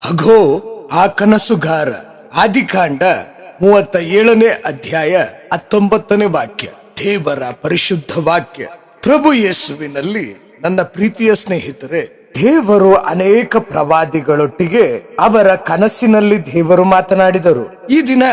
ಅಘೋ ಆ ಕನಸುಗಾರ. ಆದಿಕಾಂಡ 37ನೇ ಅಧ್ಯಾಯ 19ನೇ ವಾಕ್ಯ. ದೇವರ ಪರಿಶುದ್ಧ ವಾಕ್ಯ. ಪ್ರಭು ಯೇಸುವಿನಲ್ಲಿ ನನ್ನ ಪ್ರೀತಿಯ ಸ್ನೇಹಿತರೆ, ದೇವರು ಅನೇಕ ಪ್ರವಾದಿಗಳೊಟ್ಟಿಗೆ ಅವರ ಕನಸಿನಲ್ಲಿ ದೇವರು ಮಾತನಾಡಿದರು. ಈ ದಿನ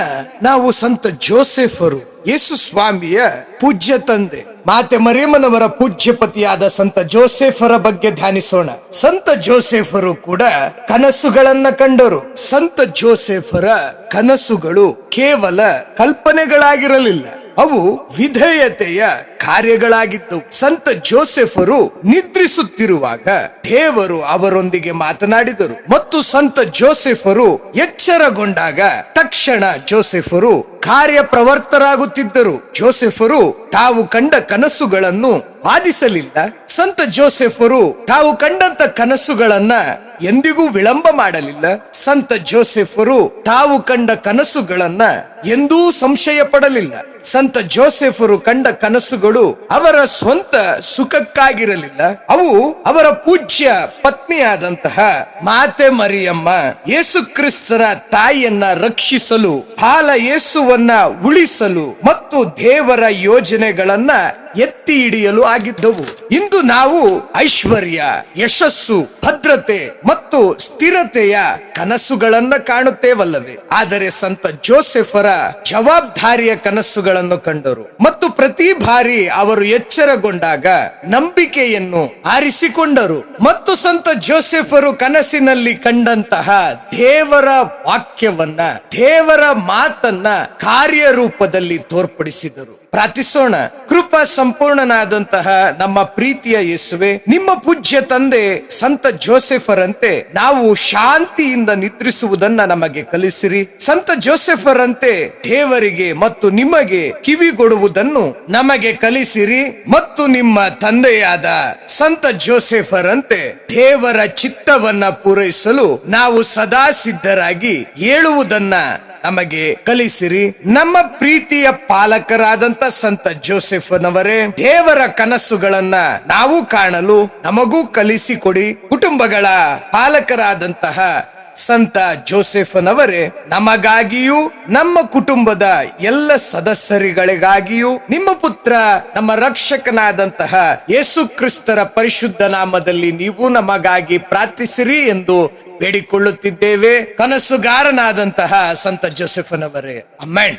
ನಾವು ಸಂತ ಜೋಸೆಫರು, ಯೇಸು ಸ್ವಾಮಿಯ ಪೂಜ್ಯ ತಂದೆ ಮಾತೆ ಮರಿಯಮ್ಮನವರ ಪೂಜ್ಯ ಪತಿಯಾದ ಸಂತ ಜೋಸೆಫರ ಬಗ್ಗೆ ಧ್ಯಾನಿಸೋಣ. ಸಂತ ಜೋಸೆಫರು ಕೂಡ ಕನಸುಗಳನ್ನ ಕಂಡರು. ಸಂತ ಜೋಸೆಫರ ಕನಸುಗಳು ಕೇವಲ ಕಲ್ಪನೆಗಳಾಗಿರಲಿಲ್ಲ, ಅವು ವಿಧೇಯತೆಯ ಕಾರ್ಯಗಳಾಗಿದ್ದವು. ಸಂತ ಜೋಸೆಫರು ನಿದ್ರಿಸುತ್ತಿರುವಾಗ ದೇವರು ಅವರೊಂದಿಗೆ ಮಾತನಾಡಿದರು ಮತ್ತು ಸಂತ ಜೋಸೆಫರು ಎಚ್ಚರಗೊಂಡಾಗ ತಕ್ಷಣ ಜೋಸೆಫರು ಕಾರ್ಯಪ್ರವರ್ತರಾಗುತ್ತಿದ್ದರು. ಜೋಸೆಫರು ತಾವು ಕಂಡ ಕನಸುಗಳನ್ನು ವಾದಿಸಲಿಲ್ಲ. ಸಂತ ಜೋಸೆಫರು ತಾವು ಕಂಡಂತ ಕನಸುಗಳನ್ನ ಎಂದಿಗೂ ವಿಳಂಬ ಮಾಡಲಿಲ್ಲ. ಸಂತ ಜೋಸೆಫರು ತಾವು ಕಂಡ ಕನಸುಗಳನ್ನ ಎಂದೂ ಸಂಶಯ ಪಡಲಿಲ್ಲ. ಸಂತ ಜೋಸೆಫರು ಕಂಡ ಕನಸುಗಳು ಅವರ ಸ್ವಂತ ಸುಖಕ್ಕಾಗಿರಲಿಲ್ಲ, ಅವು ಅವರ ಪೂಜ್ಯ ಪತ್ನಿಯಾದಂತಹ ಮಾತೆ ಮರಿಯಮ್ಮ ಯೇಸು ಕ್ರಿಸ್ತರ ತಾಯಿಯನ್ನ ರಕ್ಷಿಸಲು, ಬಾಲ ಯೇಸುವನ್ನ ಉಳಿಸಲು ಮತ್ತು ದೇವರ ಯೋಜನೆಗಳನ್ನ ಎತ್ತಿ ಹಿಡಿಯಲು ಆಗಿದ್ದವು. ಇಂದು ನಾವು ಐಶ್ವರ್ಯ, ಯಶಸ್ಸು, ಭದ್ರತೆ ಮತ್ತು ಸ್ಥಿರತೆಯ ಕನಸುಗಳನ್ನ ಕಾಣುತ್ತೇವಲ್ಲವೇ? ಆದರೆ ಸಂತ ಜೋಸೆಫರ ಜವಾಬ್ದಾರಿಯ ಕನಸುಗಳನ್ನು ಕಂಡರು ಮತ್ತು ಪ್ರತಿ ಬಾರಿ ಅವರು ಎಚ್ಚರಗೊಂಡಾಗ ನಂಬಿಕೆಯನ್ನು ಆರಿಸಿಕೊಂಡರು. ಮತ್ತು ಸಂತ ಜೋಸೆಫರು ಕನಸಿನಲ್ಲಿ ಕಂಡಂತಹ ದೇವರ ವಾಕ್ಯವನ್ನ, ದೇವರ ಮಾತನ್ನ ಕಾರ್ಯರೂಪದಲ್ಲಿ ತೋರ್ಪಡಿಸಿದರು. ಪ್ರಾರ್ಥಿಸೋಣ. ಕೃಪಾ ಸಂಪೂರ್ಣನಾದಂತಹ ನಮ್ಮ ಪ್ರೀತಿಯ ಯೇಸುವೆ, ನಿಮ್ಮ ಪೂಜ್ಯ ತಂದೆ ಸಂತ ಜೋಸೆಫರಂತೆ ನಾವು ಶಾಂತಿಯಿಂದ ನಿದ್ರಿಸುವುದನ್ನ ನಮಗೆ ಕಲಿಸಿರಿ. ಸಂತ ಜೋಸೆಫರಂತೆ ದೇವರಿಗೆ ಮತ್ತು ನಿಮಗೆ ಕಿವಿಗೊಡುವುದನ್ನು ನಮಗೆ ಕಲಿಸಿರಿ ಮತ್ತು ನಿಮ್ಮ ತಂದೆಯಾದ ಸಂತ ಜೋಸೆಫರಂತೆ ದೇವರ ಚಿತ್ತವನ್ನ ಪೂರೈಸಲು ನಾವು ಸದಾ ಸಿದ್ಧರಾಗಿ ಏಳುವುದನ್ನ ನಮಗೆ ಕಲಿಸಿರಿ. ನಮ್ಮ ಪ್ರೀತಿಯ ಪಾಲಕರಾದಂತ ಸಂತ ಜೋಸೆಫನವರೇ, ದೇವರ ಕನಸುಗಳನ್ನ ನಾವು ಕಾಣಲು ನಮಗೂ ಕಲಿಸಿಕೊಡಿ. ಕುಟುಂಬಗಳ ಪಾಲಕರಾದಂತಹ ಸಂತ ಜೋಸೆಫನವರೇ, ನಮಗಾಗಿಯೂ ನಮ್ಮ ಕುಟುಂಬದ ಎಲ್ಲ ಸದಸ್ಯರಿಗಳಿಗಾಗಿಯೂ ನಿಮ್ಮ ಪುತ್ರ ನಮ್ಮ ರಕ್ಷಕನಾದಂತಹ ಯೇಸು ಕ್ರಿಸ್ತರ ಪರಿಶುದ್ಧ ನಾಮದಲ್ಲಿ ನೀವು ನಮಗಾಗಿ ಪ್ರಾರ್ಥಿಸಿರಿ ಎಂದು ಬೇಡಿಕೊಳ್ಳುತ್ತಿದ್ದೇವೆ. ಕನಸುಗಾರನಾದಂತಹ ಸಂತ ಜೋಸೆಫನವರೇ, ಆಮೆನ್.